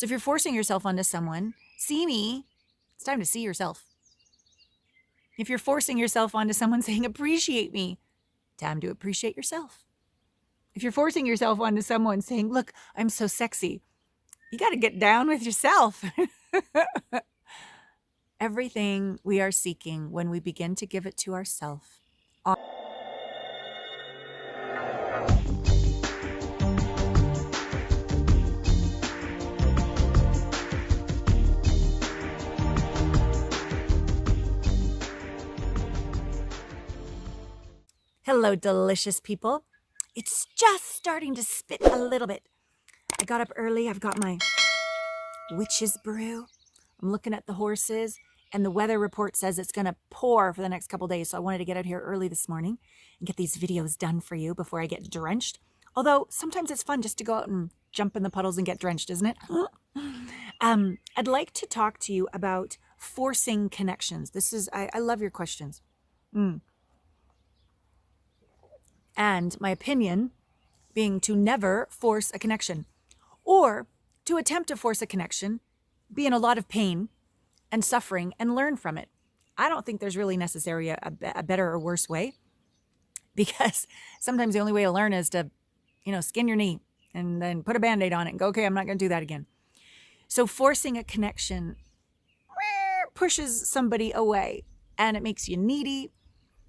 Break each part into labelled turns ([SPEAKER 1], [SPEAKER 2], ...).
[SPEAKER 1] So if you're forcing yourself onto someone, see me, it's time to see yourself. If you're forcing yourself onto someone saying, appreciate me, time to appreciate yourself. If you're forcing yourself onto someone saying, look, I'm so sexy, you got to get down with yourself. Everything we are seeking, when we begin to give it to ourselves. Hello, delicious people. It's just starting to spit a little bit. I got up early. I've got my witch's brew. I'm looking at the horses, and the weather report says it's going to pour for the next couple days. So I wanted to get out here early this morning and get these videos done for you before I get drenched. Although sometimes it's fun just to go out and jump in the puddles and get drenched, isn't it? I'd like to talk to you about forcing connections. I love your questions. And my opinion being to never force a connection, or to attempt to force a connection, be in a lot of pain and suffering and learn from it. I don't think there's really necessarily a better or worse way, because sometimes the only way to learn is to, skin your knee and then put a Band-Aid on it and go, okay, I'm not going to do that again. So forcing a connection pushes somebody away, and it makes you needy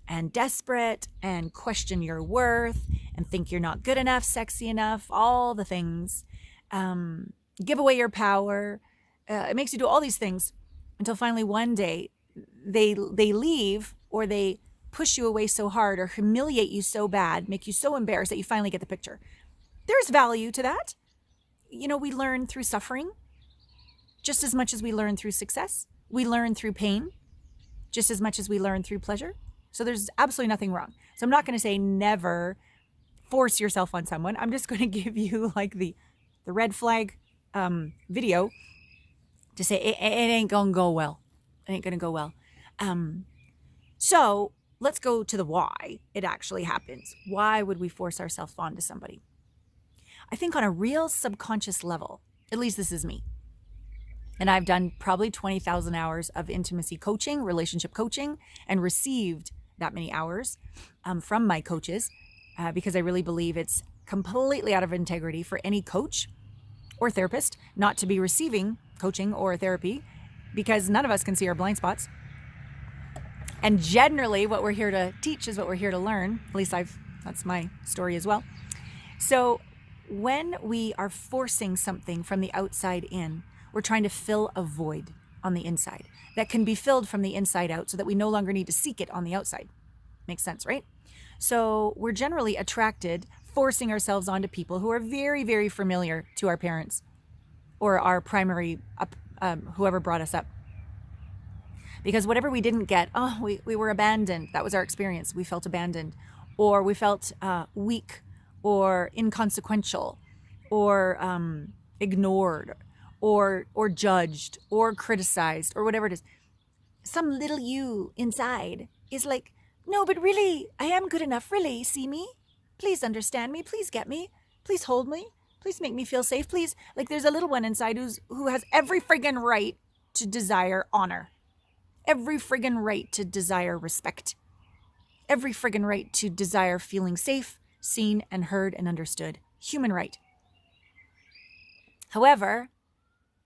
[SPEAKER 1] and desperate and question your worth and think you're not good enough, sexy enough, all the things. Give away your power. It makes you do all these things until finally one day they leave, or they push you away so hard or humiliate you so bad, make you so embarrassed that you finally get the picture. There's value to that. We learn through suffering just as much as we learn through success. We learn through pain just as much as we learn through pleasure. So there's absolutely nothing wrong. So I'm not going to say never force yourself on someone. I'm just going to give you like the red flag video to say it ain't going to go well. It ain't going to go well. So let's go to the why it actually happens. Why would we force ourselves onto somebody? I think on a real subconscious level, at least this is me, and I've done probably 20,000 hours of intimacy coaching, relationship coaching, and received that many hours from my coaches because I really believe it's completely out of integrity for any coach or therapist not to be receiving coaching or therapy, because none of us can see our blind spots. And generally what we're here to teach is what we're here to learn. At least that's my story as well. So when we are forcing something from the outside in, we're trying to fill a void on the inside that can be filled from the inside out, so that we no longer need to seek it on the outside. Makes sense, right? So we're generally attracted, forcing ourselves onto people who are very, very familiar to our parents or our primary, whoever brought us up. Because whatever we didn't get, we were abandoned. That was our experience. We felt abandoned, or we felt weak or inconsequential or ignored or judged or criticized or whatever it is. Some little you inside is like, no, but really, I am good enough. Really, see me? Please understand me. Please get me. Please hold me. Please make me feel safe. Please. Like, there's a little one inside who has every friggin' right to desire honor. Every friggin' right to desire respect. Every friggin' right to desire feeling safe, seen and heard and understood. Human right. However,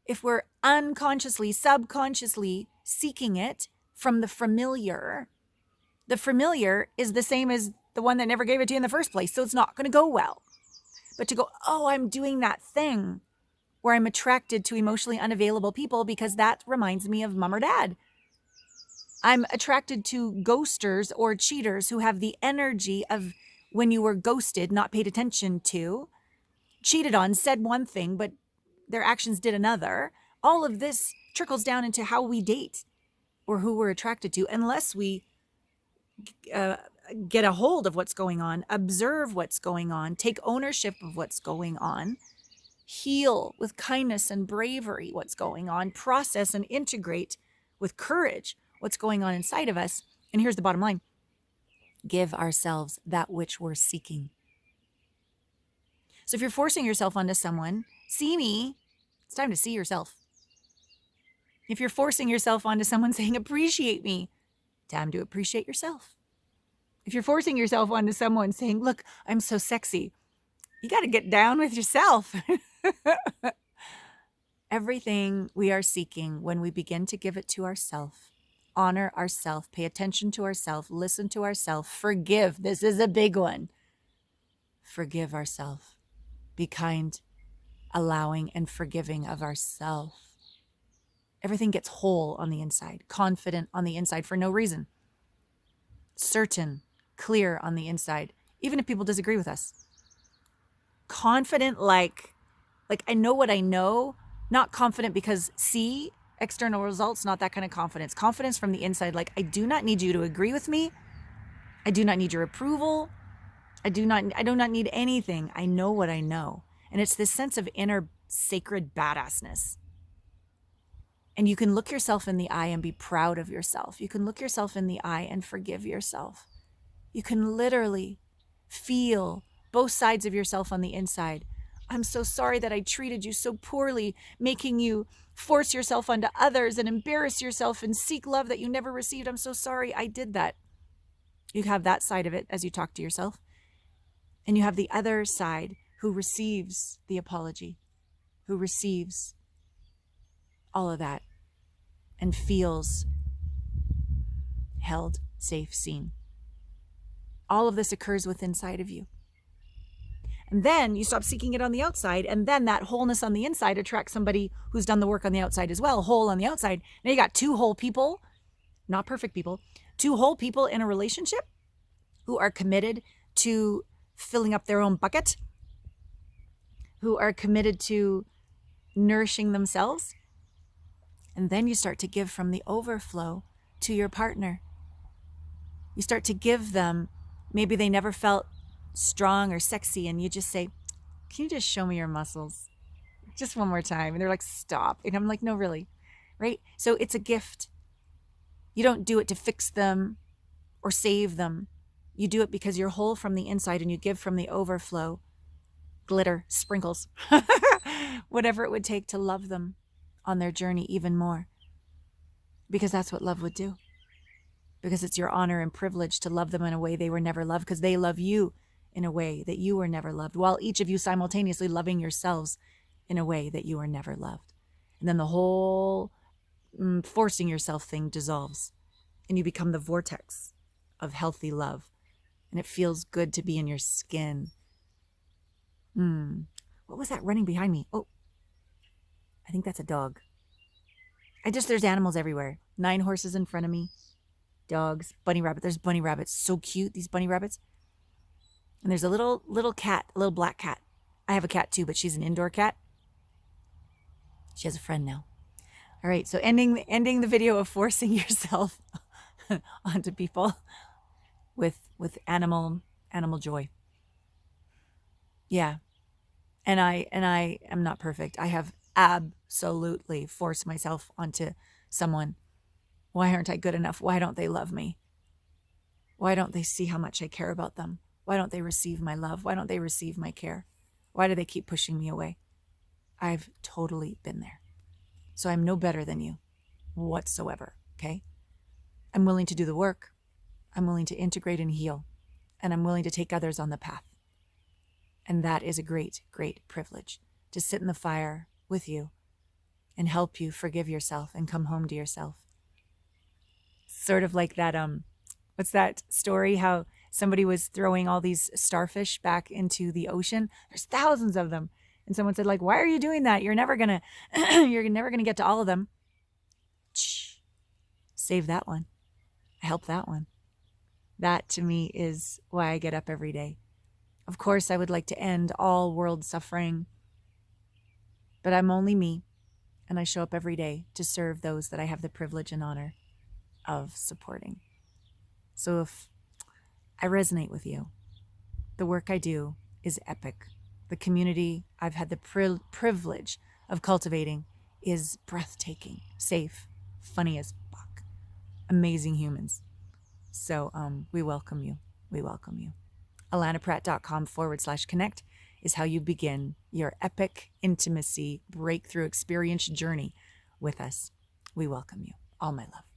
[SPEAKER 1] if we're unconsciously, subconsciously seeking it from the familiar is the same as the one that never gave it to you in the first place. So it's not going to go well. But to go, I'm doing that thing where I'm attracted to emotionally unavailable people because that reminds me of mom or dad. I'm attracted to ghosters or cheaters who have the energy of when you were ghosted, not paid attention to, cheated on, said one thing, but their actions did another. All of this trickles down into how we date or who we're attracted to, unless we get a hold of what's going on, observe what's going on, take ownership of what's going on, heal with kindness and bravery what's going on, process and integrate with courage what's going on inside of us. And here's the bottom line: give ourselves that which we're seeking. So if you're forcing yourself onto someone, see me, It's time to see yourself. If you're forcing yourself onto someone saying, appreciate me, time to appreciate yourself. If you're forcing yourself onto someone saying, look, I'm so sexy, you got to get down with yourself. Everything we are seeking, when we begin to give it to ourselves, honor ourselves, pay attention to ourselves, listen to ourselves, forgive. This is a big one. Forgive ourselves. Be kind, allowing, and forgiving of ourselves. Everything gets whole on the inside, confident on the inside for no reason, certain, clear on the inside, even if people disagree with us. Confident, like I know what I know, not confident because see external results, not that kind of confidence. Confidence from the inside, like I do not need you to agree with me. I do not need your approval. I do not need anything. I know what I know. And it's this sense of inner sacred badassness. And you can look yourself in the eye and be proud of yourself. You can look yourself in the eye and forgive yourself. You can literally feel both sides of yourself on the inside. I'm so sorry that I treated you so poorly, making you force yourself onto others and embarrass yourself and seek love that you never received. I'm so sorry I did that. You have that side of it as you talk to yourself. And you have the other side who receives the apology, who receives all of that and feels held, safe, seen. All of this occurs within inside of you. And then you stop seeking it on the outside, and then that wholeness on the inside attracts somebody who's done the work on the outside as well, whole on the outside. Now you got two whole people, not perfect people, two whole people in a relationship who are committed to filling up their own bucket, who are committed to nourishing themselves. And then you start to give from the overflow to your partner. You start to give them, maybe they never felt strong or sexy, and you just say, can you just show me your muscles? Just one more time. And they're like, stop. And I'm like, no, really. Right? So it's a gift. You don't do it to fix them or save them. You do it because you're whole from the inside and you give from the overflow. Glitter, sprinkles, whatever it would take to love them on their journey even more. Because that's what love would do. Because it's your honor and privilege to love them in a way they were never loved, because they love you in a way that you were never loved, while each of you simultaneously loving yourselves in a way that you were never loved. And then the whole forcing yourself thing dissolves and you become the vortex of healthy love. And it feels good to be in your skin. What was that running behind me? Oh, I think that's a dog. There's animals everywhere. 9 horses in front of me. Dogs, bunny rabbit. There's bunny rabbits. So cute, these bunny rabbits. And there's a little cat, a little black cat. I have a cat too, but she's an indoor cat. She has a friend now. All right, so ending the video of forcing yourself onto people with animal joy. Yeah. And I am not perfect. I have absolutely forced myself onto someone. Why aren't I good enough? Why don't they love me? Why don't they see how much I care about them? Why don't they receive my love? Why don't they receive my care? Why do they keep pushing me away? I've totally been there. So I'm no better than you whatsoever, okay? I'm willing to do the work. I'm willing to integrate and heal. And I'm willing to take others on the path. And that is a great, great privilege, to sit in the fire with you and help you forgive yourself and come home to yourself. Sort of like that, what's that story, how somebody was throwing all these starfish back into the ocean? There's thousands of them. And someone said, like, why are you doing that? You're never gonna get to all of them. Shh. Save that one. Help that one. That to me is why I get up every day. Of course, I would like to end all world suffering, but I'm only me, and I show up every day to serve those that I have the privilege and honor of supporting. So if I resonate with you, the work I do is epic. The community I've had the privilege of cultivating is breathtaking, safe, funny as fuck, amazing humans. So we welcome you. We welcome you. AlanaPratt.com/connect is how you begin your epic intimacy breakthrough experience journey with us. We welcome you. All my love.